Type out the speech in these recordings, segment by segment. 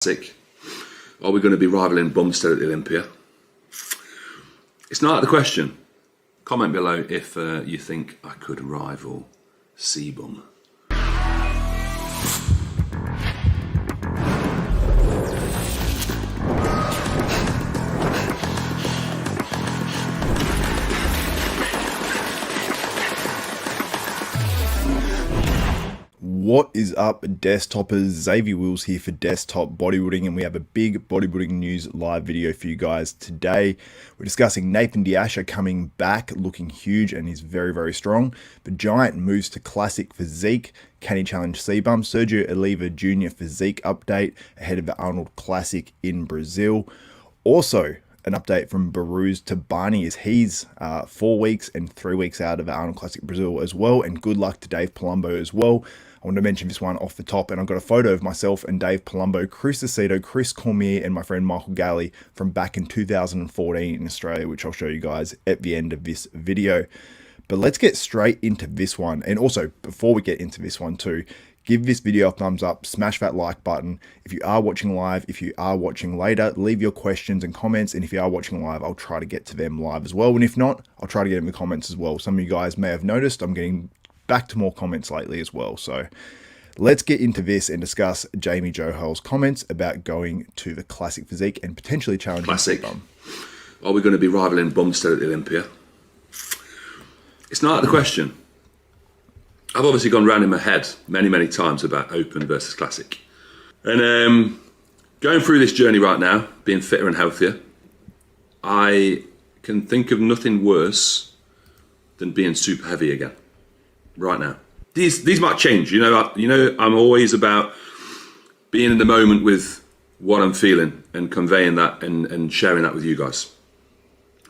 Classic. Are we going to be rivaling Bumstead at the Olympia? It's not out of the question. Comment below if you think I could rival CBUM. What is up, Desktoppers? Xavier Wills here for Desktop Bodybuilding, and we have a big bodybuilding news live video for you guys today. We're discussing Nathan De Asha coming back, looking huge, and he's very, very strong. The Giant moves to Classic Physique. Can he challenge CBUM? Sergio Oliva Jr. physique update ahead of the Arnold Classic in Brazil. Also, an update from Behrooz Tabani as he's 4 weeks and 3 weeks out of the Arnold Classic Brazil as well, and good luck to Dave Palumbo as well. I want to mention this one off the top, and I've got a photo of myself and Dave Palumbo, Chris Aceto, Chris Cormier, and my friend Michael Galley from back in 2014 in Australia, which I'll show you guys at the end of this video. But let's get straight into this one. And also, before we get into this one too, give this video a thumbs up, smash that like button. If you are watching live, if you are watching later, leave your questions and comments. And if you are watching live, I'll try to get to them live as well. And if not, I'll try to get in the comments as well. Some of you guys may have noticed I'm getting back to more comments lately as well. So let's get into this and discuss Jamie Johal's comments about going to the Classic Physique and potentially challenging Classic. CBUM. Are we going to be rivaling Bumstead at the Olympia? It's not out of the question. I've obviously gone round in my head many times about Open versus Classic. And going through this journey right now, being fitter and healthier, I can think of nothing worse than being super heavy again. Right now, these might change. You know, I'm always about being in the moment with what I'm feeling and conveying that and sharing that with you guys.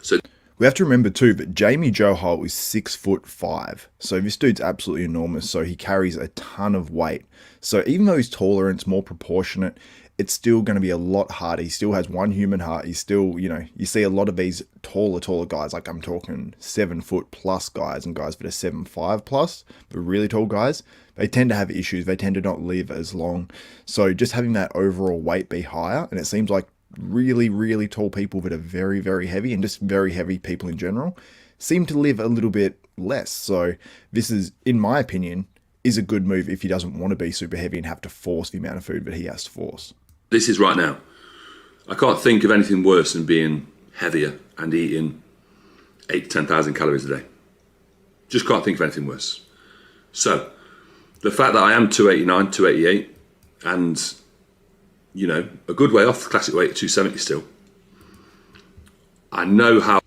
So we have to remember too that Jamie Johal is 6'5", so this dude's absolutely enormous. So he carries a ton of weight. So even though he's taller and it's more proportionate, it's still going to be a lot harder. He still has one human heart. He's still, you know, you see a lot of these taller guys, like I'm talking 7 foot plus guys and guys that are 7'5" plus, the really tall guys, they tend to have issues. They tend to not live as long. So just having that overall weight be higher, and it seems like really tall people that are very heavy, and just very heavy people in general, seem to live a little bit less. So this is, in my opinion, is a good move if he doesn't want to be super heavy and have to force the amount of food that he has to force. This is right now. I can't think of anything worse than being heavier and eating 8,000 to 10,000 calories a day. Just can't think of anything worse. So the fact that I am 289, 288, and you know, a good way off the classic weight at 270 still. I know how.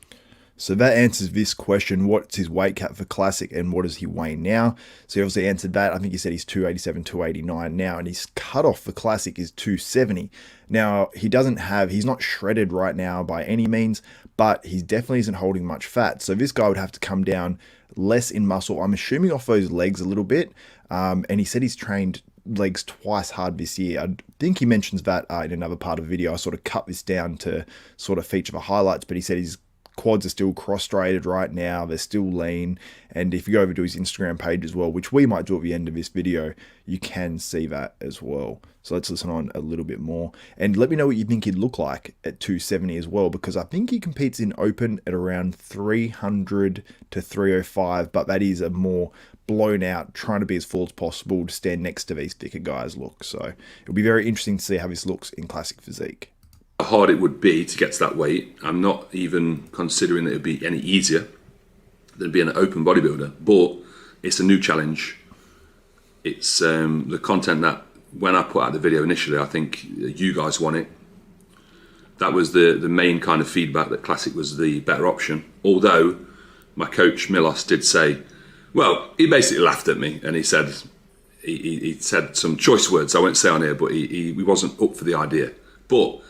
So that answers this question. What's his weight cap for Classic and what does he weigh now? So he obviously answered that. I think he said he's 287, 289 now, and his cutoff for Classic is 270. Now, he's not shredded right now by any means, but he definitely isn't holding much fat. So this guy would have to come down less in muscle. I'm assuming off those legs a little bit. And he said he's trained legs twice hard this year. I think he mentions that in another part of the video. I sort of cut this down to sort of feature the highlights, but he said his quads are still cross-straighted right now. They're still lean. And if you go over to his Instagram page as well, which we might do at the end of this video, you can see that as well. So let's listen on a little bit more. And let me know what you think he'd look like at 270 as well, because I think he competes in Open at around 300 to 305, but that is a more blown out, trying to be as full as possible to stand next to these thicker guys look. So it'll be very interesting to see how this looks in Classic Physique. How hard it would be to get to that weight. I'm not even considering that it would be any easier than being an open bodybuilder, but it's a new challenge. It's the content that when I put out the video initially, I think you guys want it. That was the main kind of feedback, that Classic was the better option. Although my coach Milos did say, well, he basically laughed at me and he said he said some choice words I won't say on here, but he wasn't up for the idea. But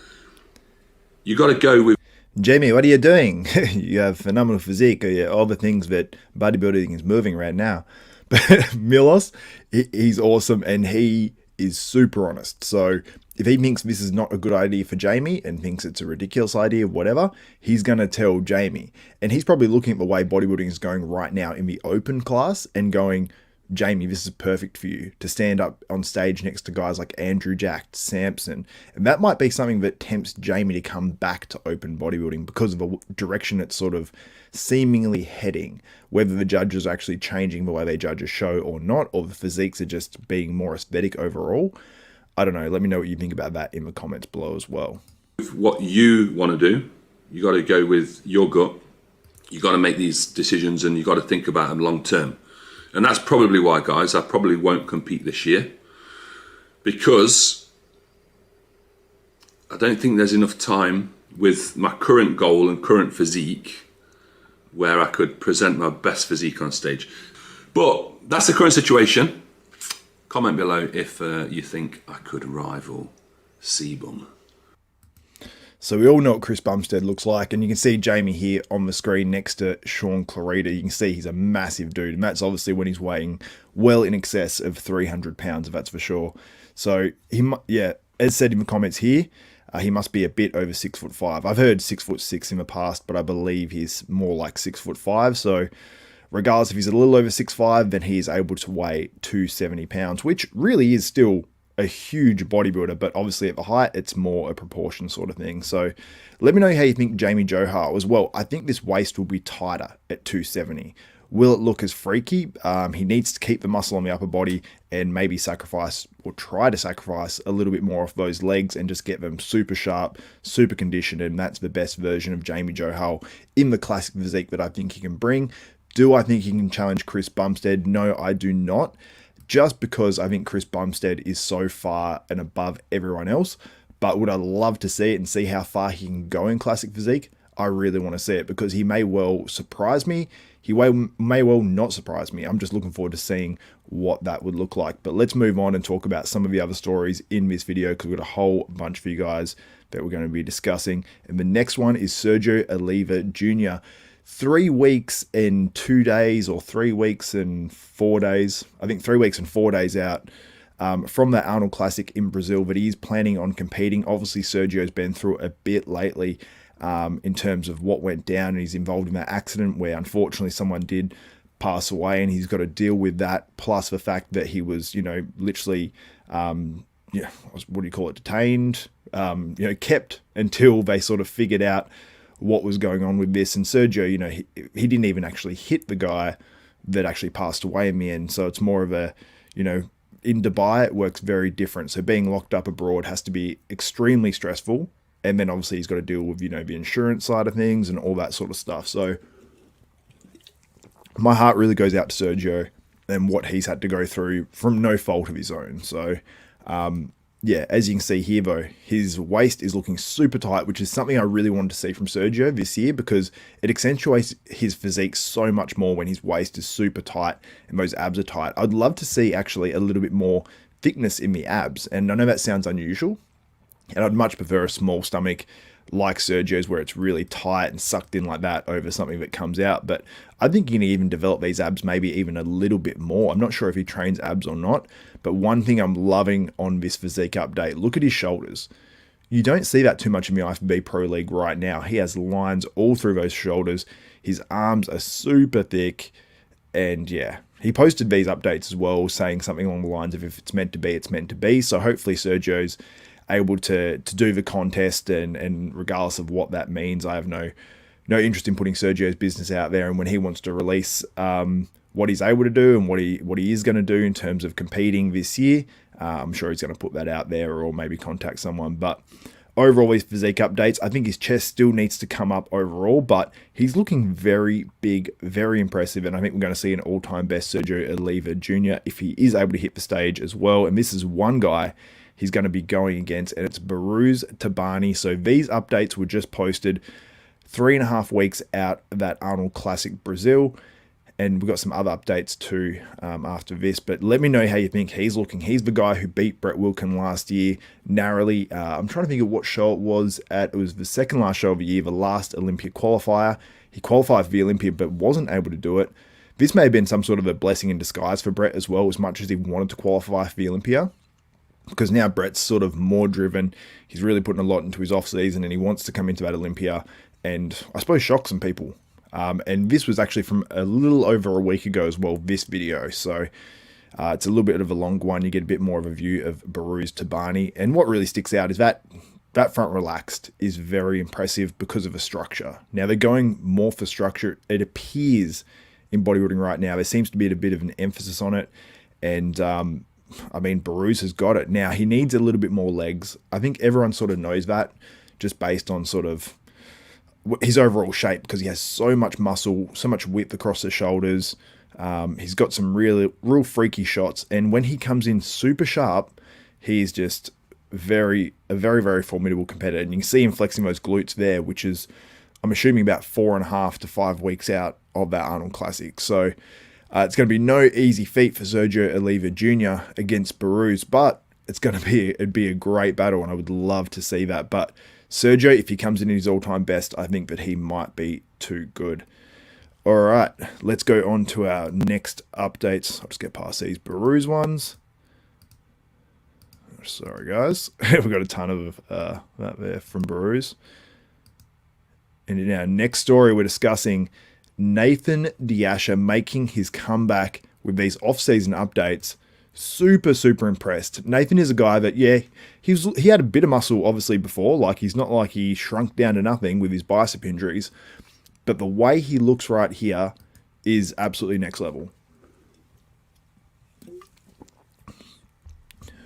you got to go with. Jamie, what are you doing? You have phenomenal physique, all the things that bodybuilding is moving right now. But Milos, he's awesome and he is super honest. So if he thinks this is not a good idea for Jamie and thinks it's a ridiculous idea, whatever, he's going to tell Jamie. And he's probably looking at the way bodybuilding is going right now in the open class and going, Jamie, this is perfect for you to stand up on stage next to guys like Andrew Jack, Samson. And that might be something that tempts Jamie to come back to open bodybuilding because of the direction it's sort of seemingly heading. Whether the judges are actually changing the way they judge a show or not, or the physiques are just being more aesthetic overall. I don't know. Let me know what you think about that in the comments below as well. What you want to do, you got to go with your gut. You got to make these decisions and you got to think about them long term. And that's probably why, guys, I probably won't compete this year, because I don't think there's enough time with my current goal and current physique where I could present my best physique on stage. But that's the current situation. Comment below if you think I could rival CBUM. So we all know what Chris Bumstead looks like, and you can see Jamie here on the screen next to Sean Clarita. You can see he's a massive dude, and that's obviously when he's weighing well in excess of 300 pounds, that's for sure. So he, yeah, as said in the comments here, he must be a bit over 6'5". I've heard 6'6" in the past, but I believe he's more like 6'5". So regardless if he's a little over 6'5", then he is able to weigh 270 pounds, which really is still a huge bodybuilder, but obviously at the height it's more a proportion sort of thing. So let me know how you think Jamie Johar as well. I think this waist will be tighter at 270. Will it look as freaky? He needs to keep the muscle on the upper body and maybe sacrifice or try to sacrifice a little bit more off those legs and just get them super sharp, super conditioned, and that's the best version of Jamie Johar in the classic physique that I think he can bring. Do I think he can challenge Chris Bumstead? No, I do not. Just because I think Chris Bumstead is so far and above everyone else. But would I love to see it and see how far he can go in classic physique? I really want to see it, because he may well surprise me. He may well not surprise me. I'm just looking forward to seeing what that would look like. But let's move on and talk about some of the other stories in this video, because we've got a whole bunch for you guys that we're going to be discussing. And the next one is Sergio Oliva Jr. 3 weeks and 2 days, or 3 weeks and 4 days. I think 3 weeks and 4 days out from that Arnold Classic in Brazil, but he is planning on competing. Obviously, Sergio's been through a bit lately in terms of what went down, and he's involved in that accident where unfortunately someone did pass away, and he's got to deal with that, plus the fact that he was, you know, literally, what do you call it, detained, kept until they sort of figured out what was going on with this. And Sergio, you know, he didn't even actually hit the guy that actually passed away in the end. So it's more of a, you know, in Dubai it works very different. So being locked up abroad has to be extremely stressful. And then obviously he's got to deal with, you know, the insurance side of things and all that sort of stuff. So my heart really goes out to Sergio and what he's had to go through from no fault of his own. So, yeah, as you can see here, though, his waist is looking super tight, which is something I really wanted to see from Sergio this year, because it accentuates his physique so much more when his waist is super tight and those abs are tight. I'd love to see actually a little bit more thickness in the abs. And I know that sounds unusual, and I'd much prefer a small stomach like Sergio's where it's really tight and sucked in like that over something that comes out. But I think you can even develop these abs maybe even a little bit more. I'm not sure if he trains abs or not, but one thing I'm loving on this physique update, look at his shoulders. You don't see that too much in the IFBB Pro League right now. He has lines all through those shoulders. His arms are super thick, and yeah, he posted these updates as well, saying something along the lines of, if it's meant to be, it's meant to be. So hopefully Sergio's able to do the contest, and regardless of what that means, I have no interest in putting Sergio's business out there. And when he wants to release what he's able to do and what he is going to do in terms of competing this year, I'm sure he's going to put that out there, or maybe contact someone. But overall, these physique updates, I think his chest still needs to come up overall, but he's looking very big, very impressive, and I think we're going to see an all-time best Sergio Oliva Jr. if he is able to hit the stage as well. And this is one guy he's going to be going against, and it's Behrooz Tabani. So these updates were just posted 3.5 weeks out of that Arnold Classic Brazil, and we've got some other updates too after this. But let me know how you think he's looking. He's the guy who beat Brett Wilkin last year narrowly. I'm trying to think of what show it was at. It was the second last show of the year, the last Olympia qualifier. He qualified for the Olympia but wasn't able to do it. This may have been some sort of a blessing in disguise for Brett as well, as much as he wanted to qualify for the Olympia, because now Brett's sort of more driven. He's really putting a lot into his off season, and he wants to come into that Olympia and I suppose shock some people. And this was actually from a little over a week ago as well, this video. So It's a little bit of a long one. You get a bit more of a view of Behrooz Tabani. And what really sticks out is that front relaxed is very impressive because of a structure. Now, they're going more for structure. It appears in bodybuilding right now, there seems to be a bit of an emphasis on it. And, I mean, Behrooz has got it. Now, he needs a little bit more legs. I think everyone sort of knows that just based on sort of his overall shape, because he has so much muscle, so much width across the shoulders. He's got some real freaky shots. And when he comes in super sharp, he's just a very, very formidable competitor. And you can see him flexing those glutes there, which is, I'm assuming, about 4.5 to 5 weeks out of that Arnold Classic. So it's going to be no easy feat for Sergio Oliva Jr. against Behrooz, but it'd be a great battle, and I would love to see that. But Sergio, if he comes in his all-time best, I think that he might be too good. All right, let's go on to our next updates. I'll just get past these Behrooz ones. Sorry, guys. We've got a ton of that there from Behrooz. And in our next story, we're discussing Nathan De Asha making his comeback with these off-season updates. Super impressed. Nathan is a guy that, yeah, he had a bit of muscle obviously before. Like, he's not like he shrunk down to nothing with his bicep injuries. But the way he looks right here is absolutely next level.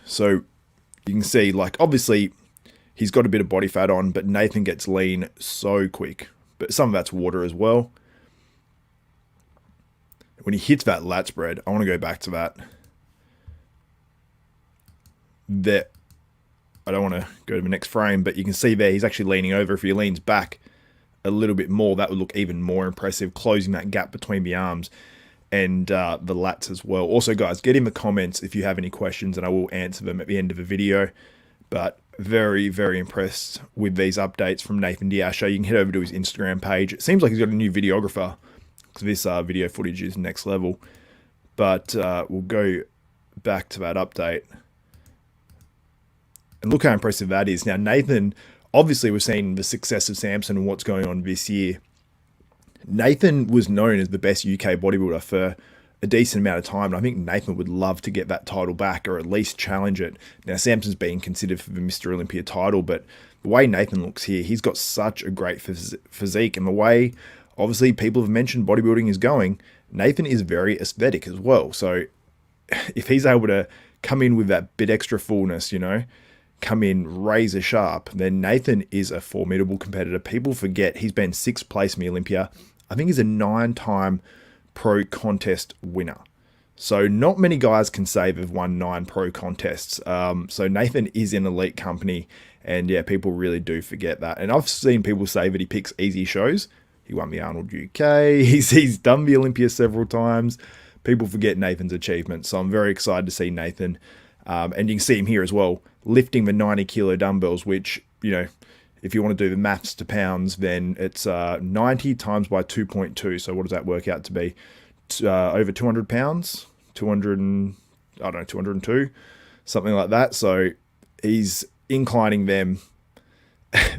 So you can see, like, obviously he's got a bit of body fat on, but Nathan gets lean so quick. But some of that's water as well. When he hits that lat spread, I want to go back to that. There, I don't want to go to the next frame, but you can see there he's actually leaning over. If he leans back a little bit more, that would look even more impressive, closing that gap between the arms and the lats as well. Also, guys, get in the comments if you have any questions, and I will answer them at the end of the video. But very impressed with these updates from Nathan De Asha. You can head over to his Instagram page. It seems like he's got a new videographer, because this video footage is next level. But we'll go back to that update. And look how impressive that is. Now, Nathan, obviously we're seeing the success of Samson and what's going on this year. Nathan was known as the best UK bodybuilder for a decent amount of time, and I think Nathan would love to get that title back, or at least challenge it. Now, Samson's being considered for the Mr. Olympia title, but the way Nathan looks here, he's got such a great physique, and the way, obviously, people have mentioned bodybuilding is going, Nathan is very aesthetic as well. So if he's able to come in with that bit extra fullness, you know, come in razor sharp, then Nathan is a formidable competitor. People forget he's been 6th place in the Olympia. I think he's a 9-time pro contest winner. So not many guys can say they've won 9 pro contests. So Nathan is in elite company, and yeah, people really do forget that. And I've seen people say that he picks easy shows. He won the Arnold UK. He's done the Olympia several times. People forget Nathan's achievements. So I'm very excited to see Nathan. And you can see him here as well, lifting the 90 kilo dumbbells, which, you know, if you want to do the maths to pounds, then it's 90 times by 2.2. So what does that work out to be? Over 200 pounds, 202, something like that. So he's inclining them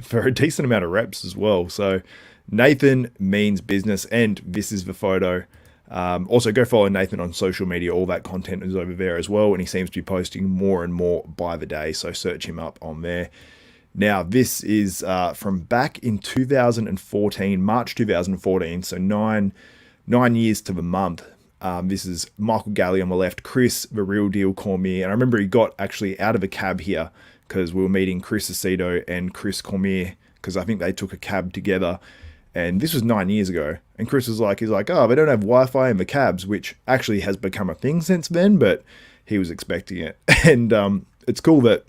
for a decent amount of reps as well. So Nathan means business, and this is the photo. Also, go follow Nathan on social media. All that content is over there as well, and he seems to be posting more and more by the day, so search him up on there. Now, this is from back in 2014, March 2014, so nine years to the month. This is Michael Galley on the left, Chris, the real deal Cormier, and I remember he got actually out of a cab here because we were meeting Chris Aceto and Chris Cormier, because I think they took a cab together. And this was 9 years ago. And Chris was like, oh, they don't have Wi-Fi in the cabs, which actually has become a thing since then, but he was expecting it. And it's cool that,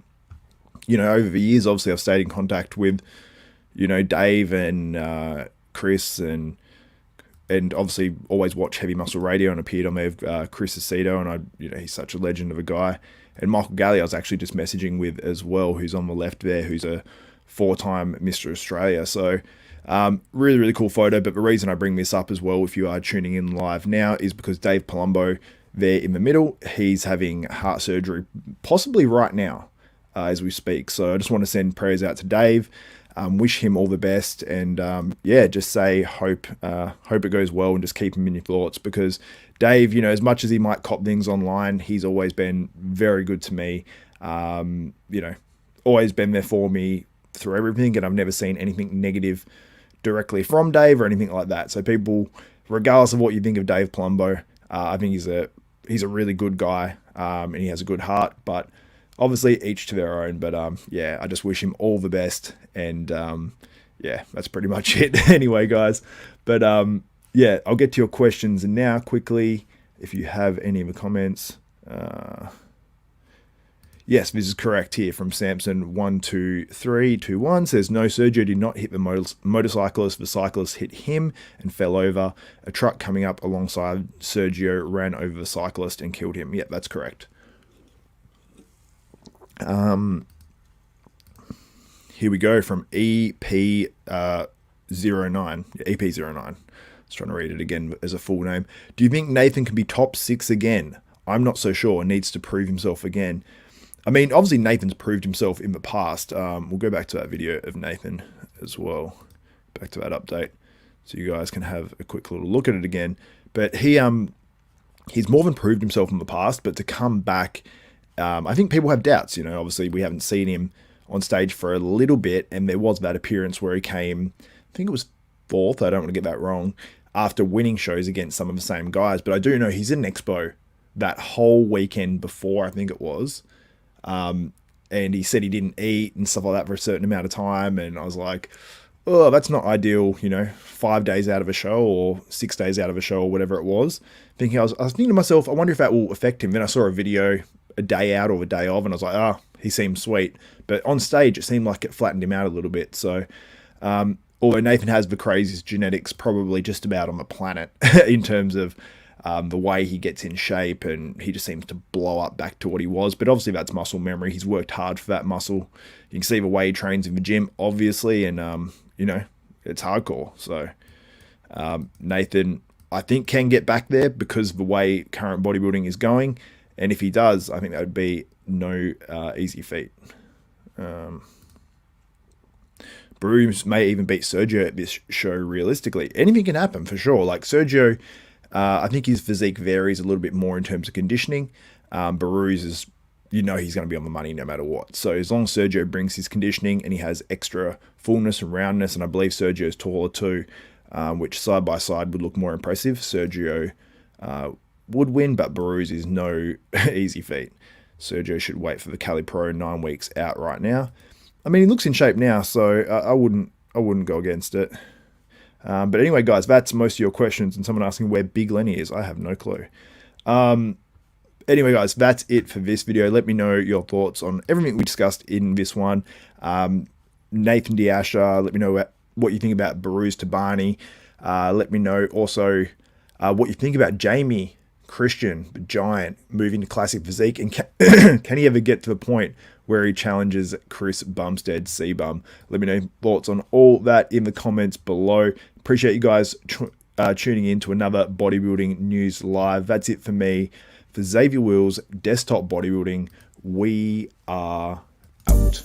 you know, over the years, obviously I've stayed in contact with, you know, Dave and Chris, and obviously always watch Heavy Muscle Radio and appeared on there with Chris Aceto, and he's such a legend of a guy. And Michael Galley I was actually just messaging with as well, who's on the left there, who's a 4-time Mr. Australia. So really cool photo. But the reason I bring this up as well, if you are tuning in live now, is because Dave Palumbo there in the middle, he's having heart surgery possibly right now as we speak. So I just want to send prayers out to Dave. Wish him all the best, and yeah, just say hope it goes well, and just keep him in your thoughts, because Dave, you know, as much as he might cop things online, he's always been very good to me. You know, always been there for me through everything, and I've never seen anything negative directly from Dave or anything like that. So people, regardless of what you think of Dave Palumbo, I think he's a really good guy, and he has a good heart, but obviously each to their own. But yeah, I just wish him all the best, and yeah, that's pretty much it. Anyway, guys, but yeah, I'll get to your questions now quickly, if you have any of the comments. Yes, this is correct here from Samson12321. Says, no, Sergio did not hit the motorcyclist. The cyclist hit him and fell over. A truck coming up alongside Sergio ran over the cyclist and killed him. Yep, that's correct. Here we go from EP09. EP09. I was trying to read it again as a full name. Do you think Nathan can be top 6 again? I'm not so sure. Needs to prove himself again. I mean, obviously Nathan's proved himself in the past. We'll go back to that video of Nathan as well. Back to that update, so you guys can have a quick little look at it again. But he's more than proved himself in the past. But to come back, I think people have doubts. You know, obviously we haven't seen him on stage for a little bit, and there was that appearance where he came, I think it was 4th. I don't want to get that wrong, after winning shows against some of the same guys. But I do know he's in an expo that whole weekend before, I think it was. And he said he didn't eat and stuff like that for a certain amount of time. And I was like, oh, that's not ideal, you know, 5 days out of a show or 6 days out of a show or whatever it was. I was thinking to myself, I wonder if that will affect him. Then I saw a video a day out or a day of, and I was like, oh, he seems sweet. But on stage, it seemed like it flattened him out a little bit. So, although Nathan has the craziest genetics probably just about on the planet in terms of the way he gets in shape, and he just seems to blow up back to what he was. But obviously that's muscle memory. He's worked hard for that muscle. You can see the way he trains in the gym, obviously, and you know, it's hardcore. So Nathan, I think, can get back there because of the way current bodybuilding is going, and if he does, I think that would be no easy feat. Behrooz may even beat Sergio at this show. Realistically, anything can happen for sure. Like Sergio, I think his physique varies a little bit more in terms of conditioning. Behrooz is, you know, he's going to be on the money no matter what. So as long as Sergio brings his conditioning and he has extra fullness and roundness, and I believe Sergio's taller too, which side by side would look more impressive, Sergio would win, but Behrooz is no easy feat. Sergio should wait for the Cali Pro 9 weeks out right now. I mean, he looks in shape now, so I wouldn't go against it. But anyway, guys, that's most of your questions. And someone asking where Big Lenny is, I have no clue. Anyway, guys, that's it for this video. Let me know your thoughts on everything we discussed in this one. Nathan De Asha, let me know what you think about Perruz Tobani. Let me know also what you think about Jamie Christian, the giant, moving to Classic Physique. And can he ever get to the point where he challenges Chris Bumstead, CBUM? Let me know your thoughts on all that in the comments below. Appreciate you guys tuning in to another Bodybuilding News Live. That's it for me. For Xavier Wills, Desktop Bodybuilding, we are out.